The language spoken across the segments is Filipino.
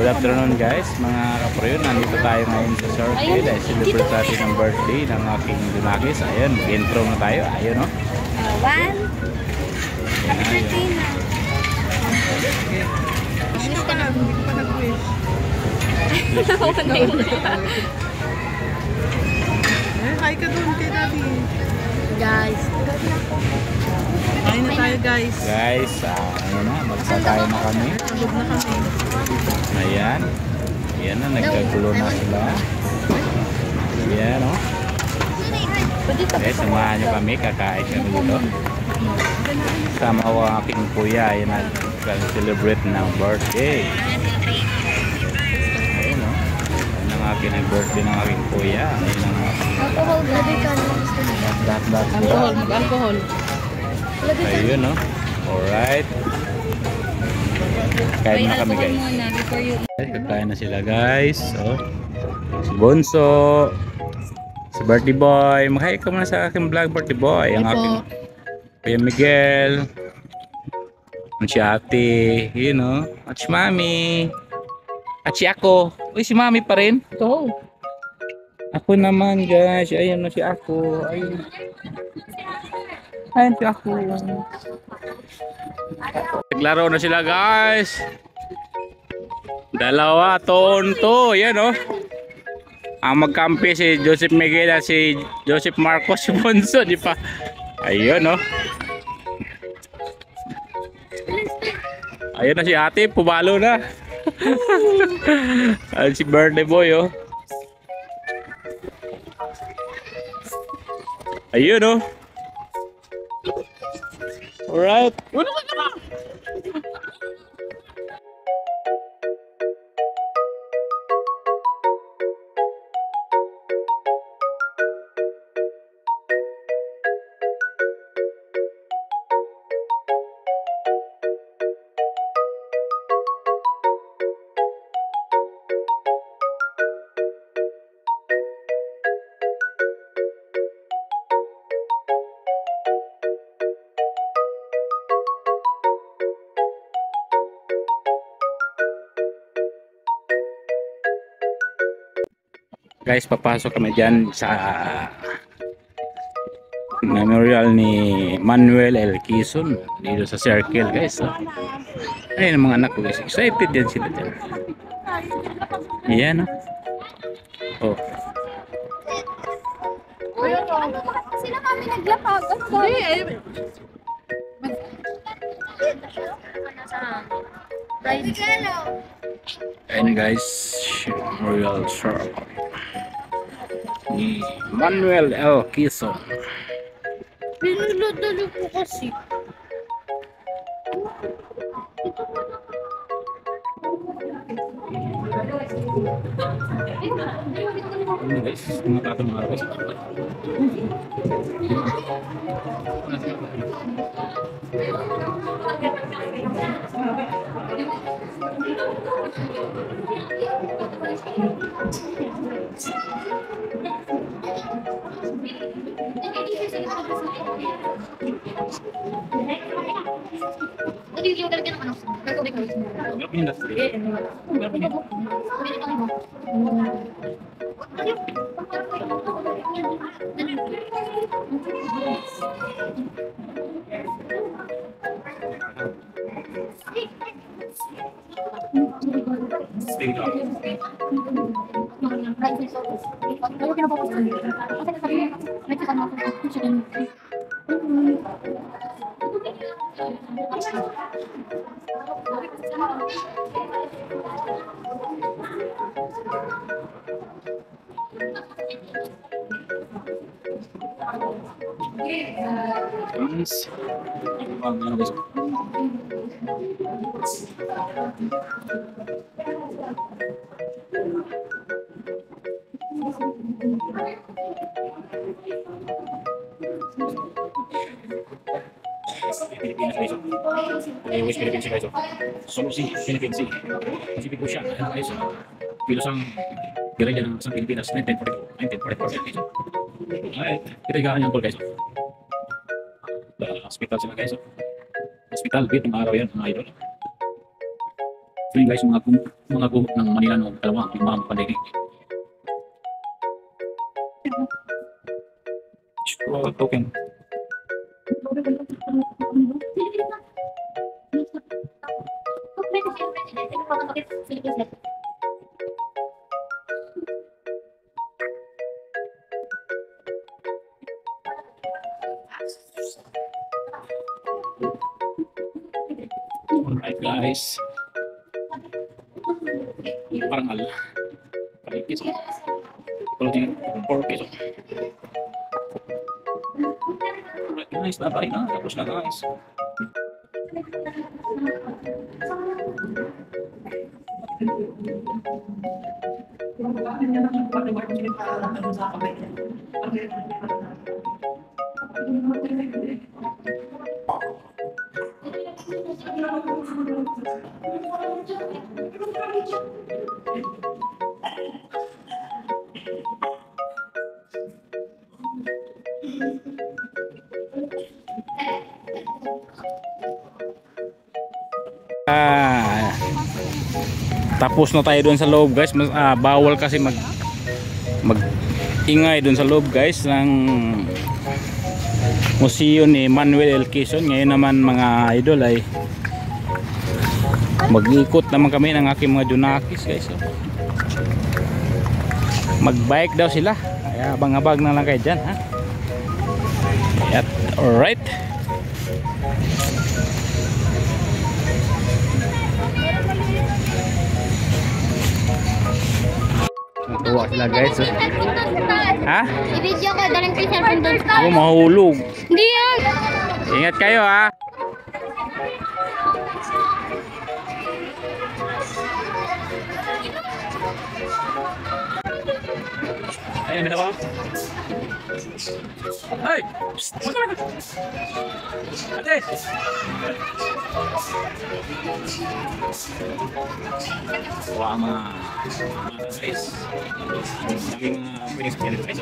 Good afternoon guys, mga kaproyo. Nandito tayo ngayon sa circle dahil celebrate natin ang birthday ng aking lunakis. Ayun, intro na tayo. Ayun o. One. Happy birthday na. Wish ka na. Hindi ko pa nag-wish. Hi ka doon kay Daddy. Guys. Kain na tayo guys. Guys, ayun na, magsakain na kami. Pagod na kami. Ayan. Ayan na, nagkagulo na sila. Ayan o. Okay, samahan nyo kami, kakain kami dito. Sama ko ang aking kuya, ayan na, celebrate ng birthday. Ayun o. Ayan ang aking birthday ng aking kuya. Ayun ang Alcohol, grabe ka. Alcohol, mag-alcohol. ayun o. Alright. Kain na kami guys. Kakain na sila guys. Oh. Si Bonso. Si birthday boy. Mag-hi ka muna sa aking vlog, birthday boy. Ang aking Kuya Miguel. At si ate. Yun o. At si mami. At si ako. Uy, si mami pa rin. Ito. Ako naman guys. Ayun na si ako. Ayun. Ayun si ako. Naglaro na sila guys. Dalawa, tonto. Yan o. Ang magkampi si Joseph Miguel at si Joseph Marcos Bonso. Di pa. Ayun o. Ayun na si ate. Pumalo na. Ayun si birthday boy o. Ayun o. Alright. Guys, papasok kami dyan sa memorial ni Manuel L. Quezon dito sa circle guys. Ayun ang mga anak ko guys, excited din sila dyan. Ayan o. Oh. Sila kami naglapag. Ayun guys, memorial circle ni Manuel L. Quezon. Pinulod-dalo po kasi. Ayun guys, mga tato mga guys. Pilipinas guys. West Philippines guys. Solusi Philippines. Pacific Ocean. Ayan guys. Kilos ang gerilya ng isang Pilipinas 1944 guys. Ay, kita higaan yan po guys. Hospital sila guys. Hospital bit ng araw yan mga idol. So yun guys, mga gumot ng Manila noong dalawang limang pandemic. Token. Alright guys. Parang paligid. Kalau di 4 peso. Alright guys, bye-bye na. Tapos na guys. Tapos na tayo doon sa loob guys. Bawal kasi mag ingay doon sa loob guys ng museo ni Manuel L. Quezon. Ngayon naman mga idol ay mag-ikot naman kami ng aking mga junakis guys. Mag-bike daw sila, kaya abang-abang na lang kayo dyan ha. At alright, tuwa sila guys. Ha? I-video ko, daling ko yung cellphone doon. Mahulog. Hindi yan! Ingat kayo ha. Ayun na ba? Ay! Psst! Ate! Wah, mga guys. Daming mga pwedeng sakyan dito guys.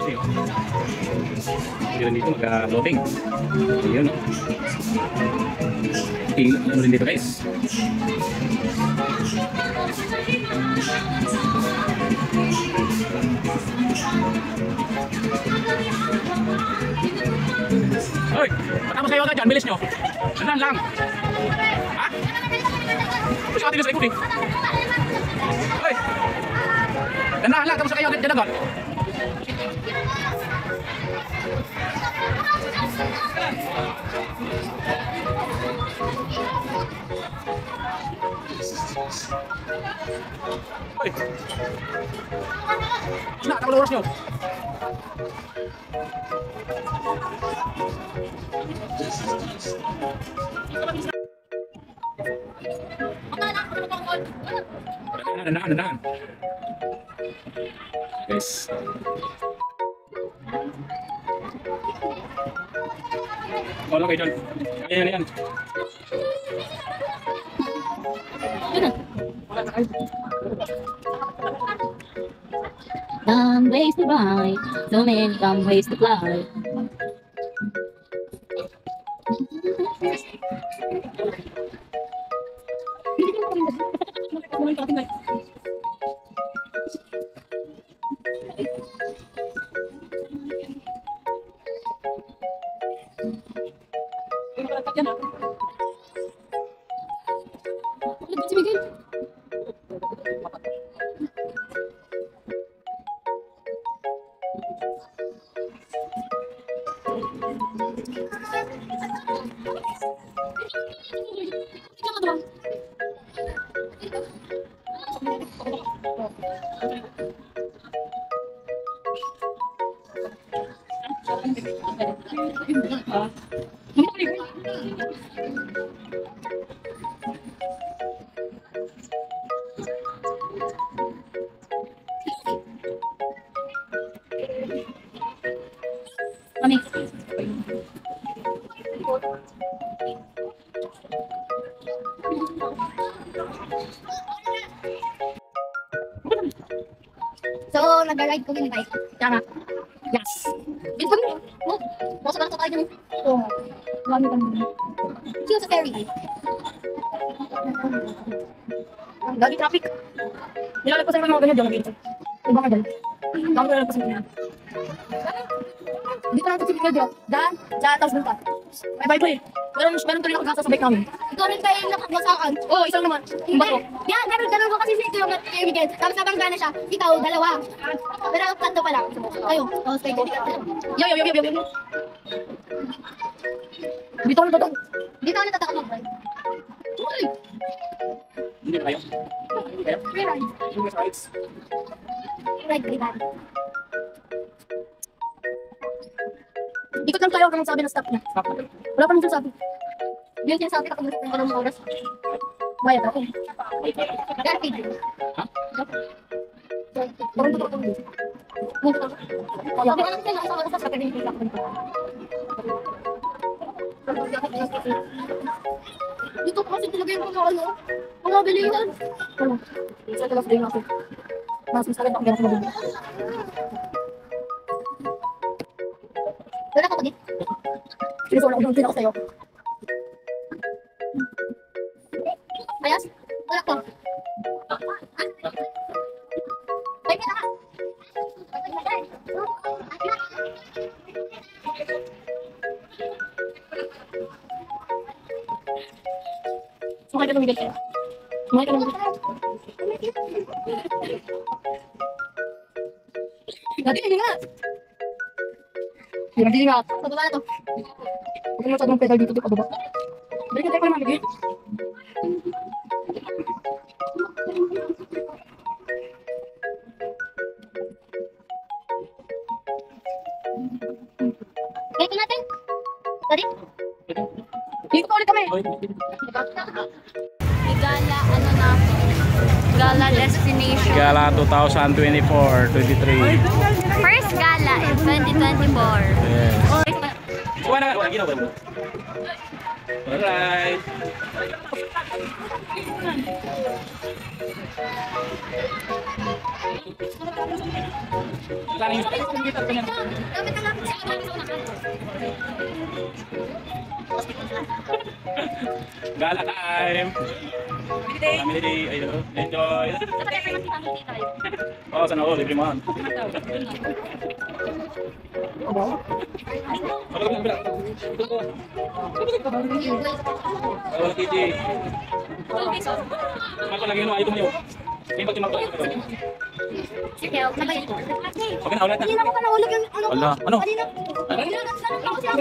Ayun. Hindi rin dito mag-loading. Ayun. Ano rin dito guys. Hoy! Patapos kayo agad dyan, bilis nyo. Sandaan lang. Ha? Gusto natin sa ikot eh. Hoy! Sandaan lang, tapos kayo agad dyan agad. Hoy! Tapos na, tapos oras nyo. Dandan. Guys. Wala kayo dyan. Kaya na yan. Dumb ways to ride, so many dumb ways to fly. Mami. So, nag-ride ko din bike. Tama. Yes. Ito kami. Mo sa tayo dyan. Oo. Lagi kami. Chill sa ferry. Lagi traffic. Nilalagay ko sa mga ganyan dyan. Iba nga dyan. Dami ko nilalagay ko sa mga. Dito lang ito si Miguel dyan. Dyan, tapos bunta. May Bible eh. Meron tuloy ako gasa sa bike namin. Ikaw rin kayo nakakasaan. Oo, isang naman. Yung bato. Yan, ganun ko kasi si Miguel. Tapos habang gana siya, ikaw, dalawa. Pero tatlo pa lang. Kayo, tapos kayo. Yo. Dito ako natatakot. Dito ako natatakot mag-ride. Tuloy. Hindi tayo. Free ride. Ride, free ride. Ikot lang tayo hanggang sabi ng stop niya. Wala pa nang sinasabi. Yun sinasabi kapag nagkaroon ng oras. Bayad ako. Yan, feed. Ha? Parang totoo ko dito. Sabi ka lang sila, nasa oras sa pwede yung ako. Dito kasi talaga yung mga ano. Mga bilihan. Sa talas din ako. Mas masakit ako ganun sa mabili. Wala ka pag-it. Sinusunan ko din ako sa'yo. Ayas? Wala ka. Ay, kita ka. Sumakay ka lumigay kayo. Sumakay ka lumigay. Dati, hindi nga. Hindi nga. Sa baba na to. Huwag mo masyadong pedal dito, di pa baba. Balik na tayo pala mamigay. Balik natin. Tadi? Dito pa ulit kami. Gala, ano na ako? Gala destination. Gala 2024-23. First gala in 2024. Yes. Wala ginawa ba? Alright. Dapat na lapit sa kami sa unahan. Gala time. Family day. Ayun. Enjoy. Dapat every month family tayo. Oh, sana all every month. Wala kiti. Ako lagi no, ay tumayo. Hindi ba tumayo? Sige, sabay. Okay na, ulit na. Hindi na ako pa nahulog yung ano. Wala. Ano? Kanina. Kanina, nagsasabi ako siya.